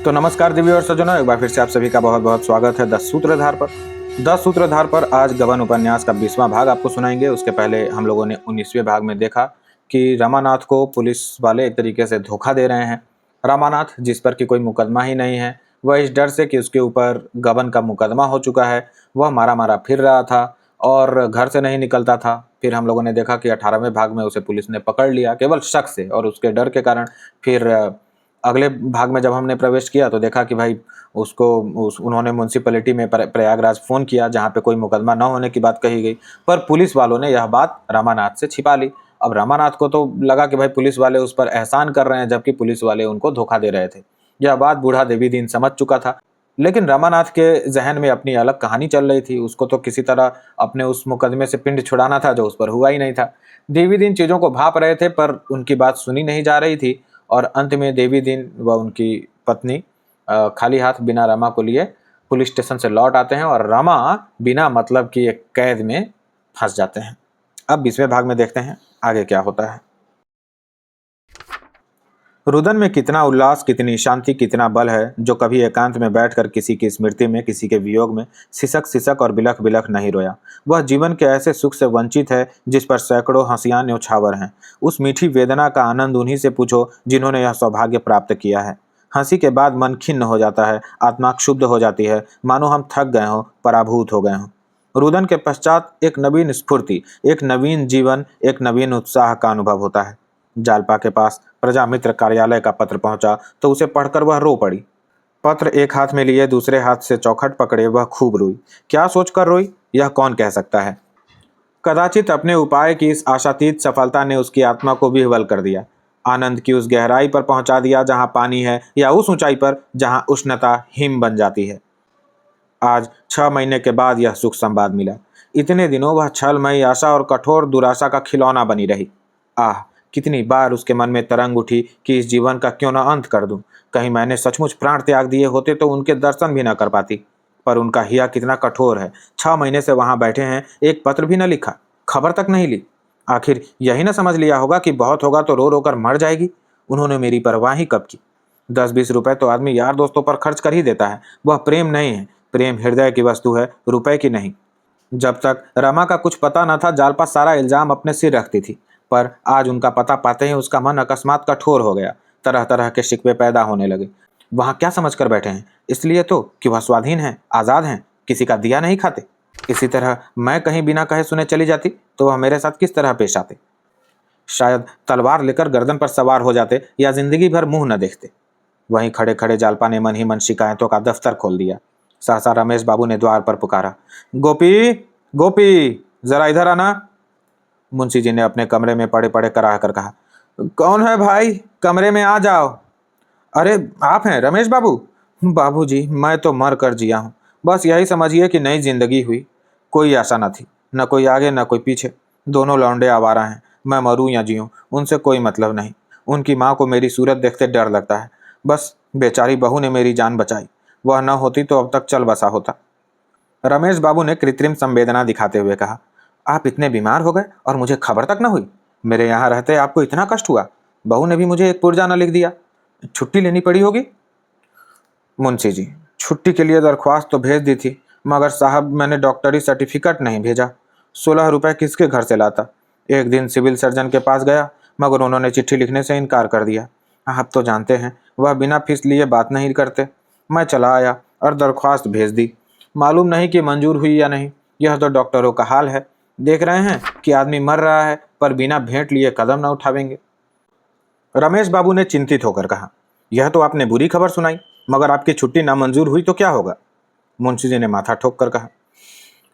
तो नमस्कार दिव्य और सज्जनों, एक बार फिर से आप सभी का बहुत बहुत स्वागत है 10 सूत्रधार पर। 10 सूत्रधार पर आज गबन उपन्यास का 20वां भाग आपको सुनाएंगे। उसके पहले हम लोगों ने 19वें भाग में देखा कि रमानाथ को पुलिस वाले एक तरीके से धोखा दे रहे हैं। रमानाथ, जिस पर कि कोई मुकदमा ही नहीं है, वह इस डर से कि उसके ऊपर गबन का मुकदमा हो चुका है, वह मारा मारा फिर रहा था और घर से नहीं निकलता था। फिर हम लोगों ने देखा कि 18वें भाग में उसे पुलिस ने पकड़ लिया केवल शक से, और उसके डर के कारण फिर अगले भाग में जब हमने प्रवेश किया तो देखा कि भाई उन्होंने म्यूनसिपैलिटी में प्रयागराज फ़ोन किया, जहाँ पे कोई मुकदमा न होने की बात कही गई, पर पुलिस वालों ने यह बात रमानाथ से छिपा ली। अब रमानाथ को तो लगा कि भाई पुलिस वाले उस पर एहसान कर रहे हैं, जबकि पुलिस वाले उनको धोखा दे रहे थे। यह बात बूढ़ा देवीदीन समझ चुका था, लेकिन रमानाथ के जहन में अपनी अलग कहानी चल रही थी। उसको तो किसी तरह अपने उस मुकदमे से पिंड छुड़ाना था जो उस पर हुआ ही नहीं था। देवीदीन चीज़ों को भाप रहे थे, पर उनकी बात सुनी नहीं जा रही थी, और अंत में देवीदीन व उनकी पत्नी खाली हाथ बिना रमा को लिए पुलिस स्टेशन से लौट आते हैं, और रमा बिना मतलब की एक कैद में फंस जाते हैं। अब 20वें भाग में देखते हैं आगे क्या होता है। रुदन में कितना उल्लास, कितनी शांति, कितना बल है, जो कभी एकांत में बैठकर किसी की स्मृति में, किसी के वियोग में सिसक सिसक और बिलख बिलख नहीं रोया। वह जीवन के ऐसे सुख से वंचित है जिस पर सैकड़ों हंसियां न्यौछावर हैं। उस मीठी वेदना का आनंद उन्हीं से पूछो जिन्होंने यह सौभाग्य प्राप्त किया है। हंसी के बाद मन खिन्न हो जाता है, आत्मा क्षुब्ध हो जाती है, मानो हम थक गए हों, पराभूत हो गए हों। रुदन के पश्चात एक नवीन स्फूर्ति, एक नवीन जीवन, एक नवीन उत्साह का अनुभव होता है। जालपा के पास प्रजा मित्र कार्यालय का पत्र पहुंचा तो उसे पढ़कर वह रो पड़ी। पत्र एक हाथ में लिए दूसरे हाथ से चौखट पकड़े वह खूब रोई। क्या सोचकर रोई, यह कौन कह सकता है। कदाचित अपने उपाय की इस आशातीत सफलता ने उसकी आत्मा को विह्वल कर दिया, आनंद की उस गहराई पर पहुंचा दिया जहां पानी है, या उस ऊंचाई पर जहां उष्णता हिम बन जाती है। आज 6 महीने के बाद यह सुख संवाद मिला। इतने दिनों वह छलमयी आशा और कठोर दुराशा का खिलौना बनी रही। आह, कितनी बार उसके मन में तरंग उठी कि इस जीवन का क्यों न अंत कर दूं। कहीं मैंने सचमुच प्राण त्याग दिए होते तो उनके दर्शन भी न कर पाती। पर उनका हिया कितना कठोर है। 6 महीने से वहां बैठे हैं, एक पत्र भी न लिखा, खबर तक नहीं ली। आखिर यही न समझ लिया होगा कि बहुत होगा तो रो रो कर मर जाएगी। उन्होंने मेरी परवाह ही कब की। 10-20 रुपए तो आदमी यार दोस्तों पर खर्च कर ही देता है। वह प्रेम नहीं है। प्रेम हृदय की वस्तु है, रुपए की नहीं। जब तक रमा का कुछ पता न था, जालपा सारा इल्जाम अपने सिर रखती थी, पर आज उनका पता पाते ही उसका मन अकस्मात कठोर हो गया। तरह तरह के शिकवे पैदा होने लगे। वहां क्या समझ कर बैठे हैं, इसलिए तो कि वह स्वाधीन है, आजाद हैं, किसी का दिया नहीं खाते। इसी तरह मैं कहीं बिना कहे सुने चली जाती तो वह मेरे साथ किस तरह पेश आते। शायद तलवार लेकर गर्दन पर सवार हो जाते, या जिंदगी भर मुंह न देखते। वहीं खड़े खड़े जालपा ने मन ही मन शिकायतों का दफ्तर खोल दिया। सहसा रमेश बाबू ने द्वार पर पुकारा, गोपी, गोपी, जरा इधर आना। मुंशी जी ने अपने कमरे में पड़े पड़े कराह कर कहा, कौन है भाई, कमरे में आ जाओ। अरे आप हैं रमेश बाबू। बाबूजी, मैं तो मर कर जिया हूँ। बस यही समझिए कि नई जिंदगी हुई। कोई आशा न थी, न कोई आगे न कोई पीछे। दोनों लौंडे आवारा हैं। मैं मरूं या जीऊं उनसे कोई मतलब नहीं। उनकी माँ को मेरी सूरत देखते डर लगता है। बस बेचारी बहू ने मेरी जान बचाई, वह न होती तो अब तक चल बसा होता। रमेश बाबू ने कृत्रिम संवेदना दिखाते हुए कहा, आप इतने बीमार हो गए और मुझे खबर तक न हुई। मेरे यहाँ रहते आपको इतना कष्ट हुआ। बहू ने भी मुझे एक पुर्जा न लिख दिया। छुट्टी लेनी पड़ी होगी। मुंशी जी, छुट्टी के लिए दरख्वास्त तो भेज दी थी, मगर साहब मैंने डॉक्टरी सर्टिफिकेट नहीं भेजा। 16 रुपए किसके घर से लाता। एक दिन सिविल सर्जन के पास गया, मगर उन्होंने चिट्ठी लिखने से इनकार कर दिया। आप तो जानते हैं वह बिना फीस लिए बात नहीं करते। मैं चला आया और दरख्वास्त भेज दी। मालूम नहीं कि मंजूर हुई या नहीं। यह तो डॉक्टरों का हाल है। देख रहे हैं कि आदमी मर रहा है, पर बिना भेंट लिए कदम न उठावेंगे। रमेश बाबू ने चिंतित होकर कहा, यह तो आपने बुरी खबर सुनाई, मगर आपकी छुट्टी नामंजूर हुई तो क्या होगा। मुंशी जी ने माथा ठोक कर कहा,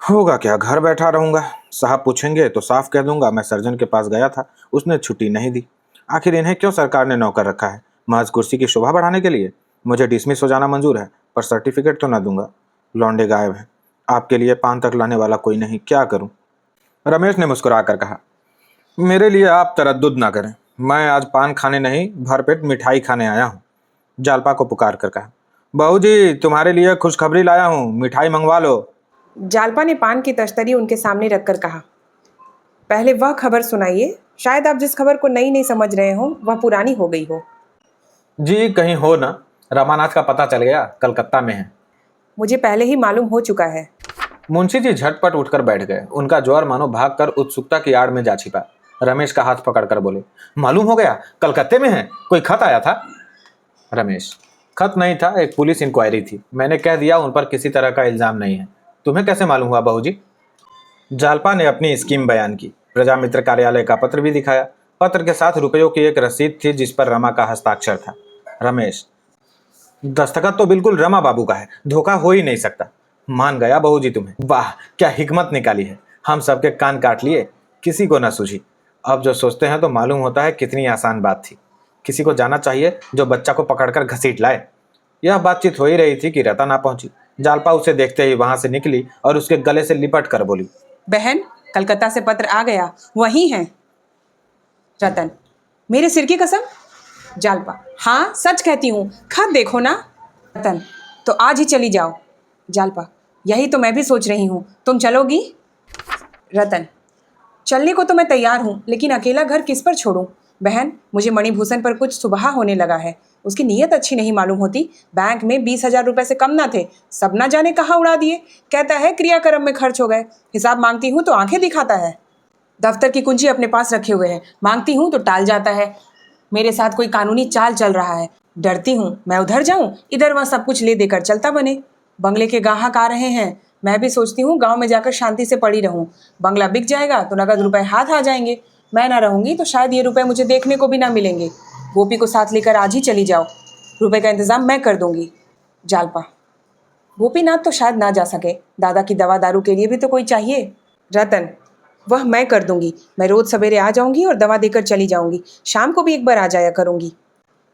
होगा क्या, घर बैठा रहूंगा। साहब पूछेंगे तो साफ कह दूंगा मैं सर्जन के पास गया था, उसने छुट्टी नहीं दी। आखिर इन्हें क्यों सरकार ने नौकर रखा है, महज कुर्सी की शोभा बढ़ाने के लिए। मुझे डिसमिस हो जाना मंजूर है, पर सर्टिफिकेट तो न दूंगा। लौंडे गायब हैं, आपके लिए पान तक लाने वाला कोई नहीं, क्या करूं। रमेश ने मुस्कुराकर कहा, मेरे लिए आप तरद्दुद ना करें। मैं आज पान खाने नहीं, भरपेट मिठाई खाने आया हूँ। जालपा को पुकार कर कहा, बहू जी, तुम्हारे लिए खुशखबरी लाया हूँ, मिठाई मंगवा लो। जालपा ने पान की तश्तरी उनके सामने रखकर कहा, पहले वह खबर सुनाइए। शायद आप जिस खबर को नई नहीं समझ रहे हो वह पुरानी हो गई हो। जी कहीं हो ना। रमानाथ का पता चल गया, कलकत्ता में है। मुझे पहले ही मालूम हो चुका है। मुंशी जी झटपट उठकर बैठ गए। उनका ज्वर मानो भागकर उत्सुकता की आड़ में जा छिपा। रमेश का हाथ पकड़कर बोले, मालूम हो गया? कलकत्ते में है? कोई खत आया था? रमेश, खत नहीं था, एक पुलिस इंक्वायरी थी। मैंने कह दिया उन पर किसी तरह का इल्जाम नहीं है। तुम्हें कैसे मालूम हुआ बहूजी? जालपा ने अपनी स्कीम बयान की, प्रजामित्र कार्यालय का पत्र भी दिखाया। पत्र के साथ रुपयों की एक रसीद थी जिस पर रमा का हस्ताक्षर था। रमेश, दस्तखत तो बिल्कुल रमा बाबू का है, धोखा हो ही नहीं सकता। मान गया बहूजी तुम्हें। वाह, क्या हिकमत निकाली है। हम सबके कान काट लिए, किसी को न सूझी। अब जो सोचते हैं तो मालूम होता है कितनी आसान बात थी। किसी को जाना चाहिए जो बच्चा को पकड़कर घसीट लाए। यह बातचीत हो ही रही थी कि रतन आ पहुंची। जालपा उसे देखते ही वहां से निकली और उसके गले से लिपट कर बोली, बहन, कलकत्ता से पत्र आ गया, वही है। रतन, मेरे सिर की कसम। जालपा, हाँ सच कहती हूँ, खत देखो ना। रतन, तो आज ही चली जाओ। जालपा, यही तो मैं भी सोच रही हूँ, तुम चलोगी? रतन, चलने को तो मैं तैयार हूँ, लेकिन अकेला घर किस पर छोड़ूं? बहन, मुझे मणिभूषण पर कुछ सुबह होने लगा है। उसकी नीयत अच्छी नहीं मालूम होती। बैंक में 20,000 रुपए से कम ना थे, सब ना जाने कहाँ उड़ा दिए। कहता है क्रियाक्रम में खर्च हो गए। हिसाब मांगती हूँ तो आंखें दिखाता है। दफ्तर की कुंजी अपने पास रखे हुए है, मांगती हूँ तो टाल जाता है। मेरे साथ कोई कानूनी चाल चल रहा है। डरती हूँ मैं उधर जाऊँ, इधर वह सब कुछ ले देकर चलता बने। बंगले के ग्राहक आ रहे हैं। मैं भी सोचती हूँ गांव में जाकर शांति से पड़ी रहूँ। बंगला बिक जाएगा तो नगद रुपए हाथ आ जाएंगे। मैं ना रहूंगी तो शायद ये रुपए मुझे देखने को भी ना मिलेंगे। गोपी को साथ लेकर आज ही चली जाओ, रुपए का इंतजाम मैं कर दूंगी। जालपा, गोपीनाथ तो शायद ना जा सके, दादा की दवा दारू के लिए भी तो कोई चाहिए। रतन, वह मैं कर दूंगी। मैं रोज सवेरे आ जाऊंगी और दवा देकर चली जाऊंगी। शाम को भी एक बार आ जाया करूंगी।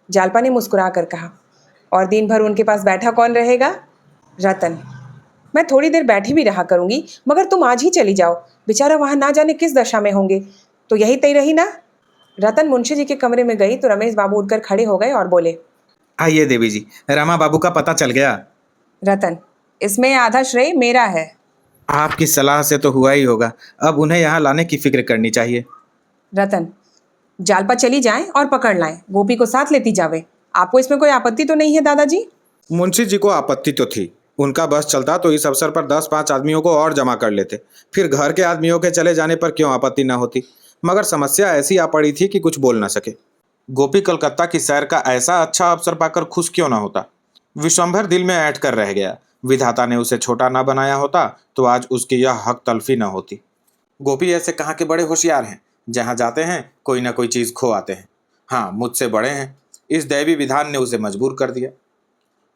जालपा ने मुस्कुरा कर कहा, और दिन भर उनके पास बैठा कौन रहेगा? रतन, मैं थोड़ी देर बैठी भी रहा करूंगी, मगर तुम आज ही चली जाओ। बेचारा वहां ना जाने किस दशा में होंगे, तो यही तय रही ना। रतन मुंशी जी के कमरे में गई तो रमेश बाबू उठकर खड़े हो गए और बोले, आइए देवी जी, रमा बाबू का पता चल गया। रतन, इसमें आधा श्रेय मेरा है। आपकी सलाह से तो हुआ ही होगा, अब उन्हें यहाँ लाने की फिक्र करनी चाहिए। रतन, जालपा चली जाएं और पकड़ लाएं, गोपी को साथ लेती जावे। आपको इसमें कोई आपत्ति तो नहीं है दादाजी? मुंशी जी को आपत्ति तो थी। उनका बस चलता तो इस अवसर पर 10-5 आदमियों को और जमा कर लेते, फिर घर के आदमियों के चले जाने पर क्यों आपत्ति न होती। मगर समस्या ऐसी आ पड़ी थी कि कुछ बोल न सके। गोपी कलकत्ता की सैर का ऐसा अच्छा अवसर पाकर खुश क्यों न होता। विश्वंभर दिल में ऐंठ कर रह गया। विधाता ने उसे छोटा ना बनाया होता तो आज उसकी यह हक तलफी न होती। गोपी ऐसे कहाँ के बड़े होशियार हैं, जहाँ जाते हैं कोई ना कोई चीज खो आते हैं। हाँ, मुझसे बड़े हैं। इस दैवी विधान ने उसे मजबूर कर दिया।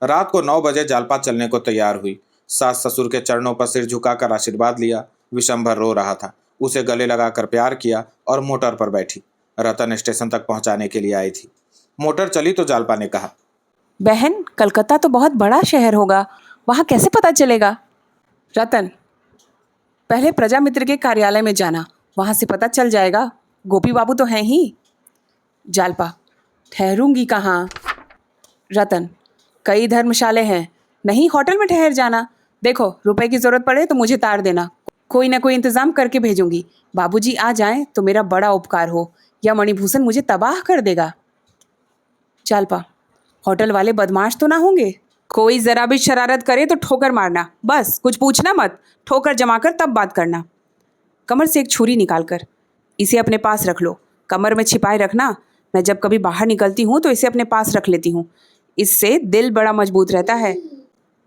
रात को 9 बजे जालपा चलने को तैयार हुई। सास ससुर के चरणों पर सिर झुकाकर आशीर्वाद लिया। विशंभर रो रहा था, उसे गले लगाकर प्यार किया और मोटर पर बैठी। रतन स्टेशन तक पहुंचाने के लिए आई थी। मोटर चली तो जालपा ने कहा, बहन, कलकत्ता तो बहुत बड़ा शहर होगा, वहाँ कैसे पता चलेगा? रतन, पहले प्रजामित्र के कार्यालय में जाना, वहाँ से पता चल जाएगा। गोपी बाबू तो हैं ही। जालपा, ठहरूंगी कहाँ? रतन, कई धर्मशाले हैं, नहीं होटल में ठहर जाना। देखो, रुपए की जरूरत पड़े तो मुझे तार देना, कोई ना कोई इंतजाम करके भेजूंगी। बाबूजी आ जाएं तो मेरा बड़ा उपकार हो, या मणिभूषण मुझे तबाह कर देगा। जालपा, होटल वाले बदमाश तो ना होंगे? कोई जरा भी शरारत करे तो ठोकर मारना, बस कुछ पूछना मत। ठोकर जमा कर तब बात करना। कमर से एक छुरी निकालकर, इसे अपने पास रख लो, कमर में छिपाए रखना। मैं जब कभी बाहर निकलती हूँ तो इसे अपने पास रख लेती हूँ, इससे दिल बड़ा मजबूत रहता है।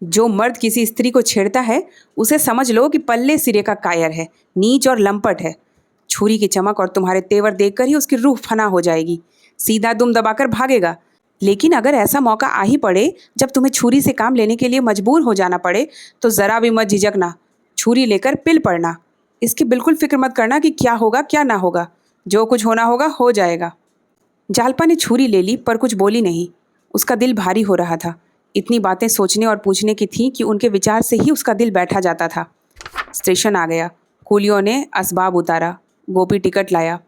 जो मर्द किसी स्त्री को छेड़ता है उसे समझ लो कि पल्ले सिरे का कायर है, नीच और लंपट है। छुरी की चमक और तुम्हारे तेवर देखकर ही उसकी रूह फना हो जाएगी, सीधा दुम दबाकर भागेगा। लेकिन अगर ऐसा मौका आ ही पड़े जब तुम्हें छुरी से काम लेने के लिए मजबूर हो जाना पड़े तो ज़रा भी मत झिझकना, छुरी लेकर पिल पड़ना। इसकी बिल्कुल फिक्र मत करना कि क्या होगा क्या ना होगा, जो कुछ होना होगा हो जाएगा। जालपा ने छुरी ले ली पर कुछ बोली नहीं। उसका दिल भारी हो रहा था। इतनी बातें सोचने और पूछने की थीं कि उनके विचार से ही उसका दिल बैठा जाता था। स्टेशन आ गया। कूलियों ने असबाब उतारा। गोपी टिकट लाया।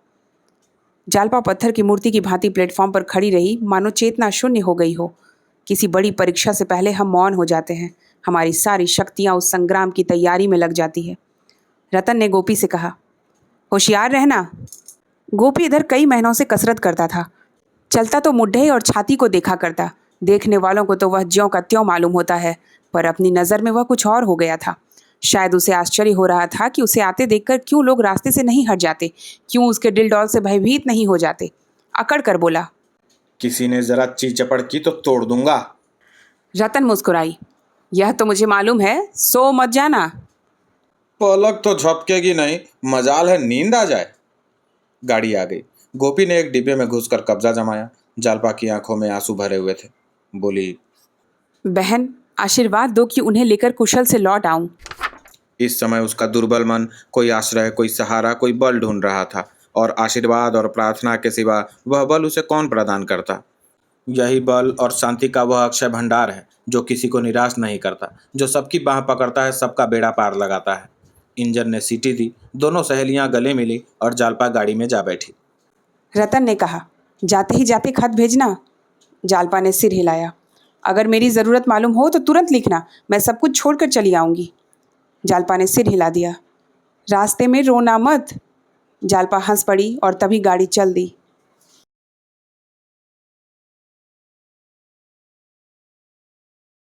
जालपा पत्थर की मूर्ति की भांति प्लेटफॉर्म पर खड़ी रही, मानो चेतना शून्य हो गई हो। किसी बड़ी परीक्षा से पहले हम मौन हो जाते हैं, हमारी सारी शक्तियाँ उस संग्राम की तैयारी में लग जाती है। रतन ने गोपी से कहा, होशियार रहना। गोपी इधर कई महीनों से कसरत करता था। चलता तो मुड्ढे और छाती को देखा करता, देखने वालों को तो वह ज्यों का त्यों मालूम होता है, पर अपनी नज़र में वह कुछ और हो गया था। शायद उसे आश्चर्य हो रहा था कि उसे आते देखकर क्यों लोग रास्ते से नहीं हट जाते, क्यों उसके दिल डौल से भयभीत नहीं हो जाते। अकड़ कर बोला। किसी ने जरा चीचपड़ की तो तोड़ दूंगा। रतन मुस्कुराई। यह तो मुझे मालूम है, सो मत जाना। पलक तो झपकेगी नहीं, मजाल है नींद आ जाए। गाड़ी आ गई। गोपी ने एक डिब्बे में घुसकर कब्जा जमाया। जालपा की आंखों में आंसू भरे हुए थे। बोली, बहन, आशीर्वाद दो कि उन्हें लेकर कुशल से लौट आऊं। इस समय उसका दुर्बल मन कोई आश्रय, कोई सहारा, कोई बल ढूंढ रहा था, और आशीर्वाद और प्रार्थना के सिवा वह बल उसे कौन प्रदान करता। यही बल और शांति का वह अक्षय भंडार है जो किसी को निराश नहीं करता, जो सबकी बाह पकड़ता है, सबका बेड़ा पार लगाता है। इंजन ने सीटी दी। दोनों सहेलियां गले मिली और जालपा गाड़ी में जा बैठी। रतन ने कहा, जाते ही जाते खत भेजना। जालपा ने सिर हिलाया। अगर मेरी ज़रूरत मालूम हो तो तुरंत लिखना, मैं सब कुछ छोड़कर चली आऊँगी। जालपा ने सिर हिला दिया। रास्ते में रोना मत। जालपा हंस पड़ी और तभी गाड़ी चल दी।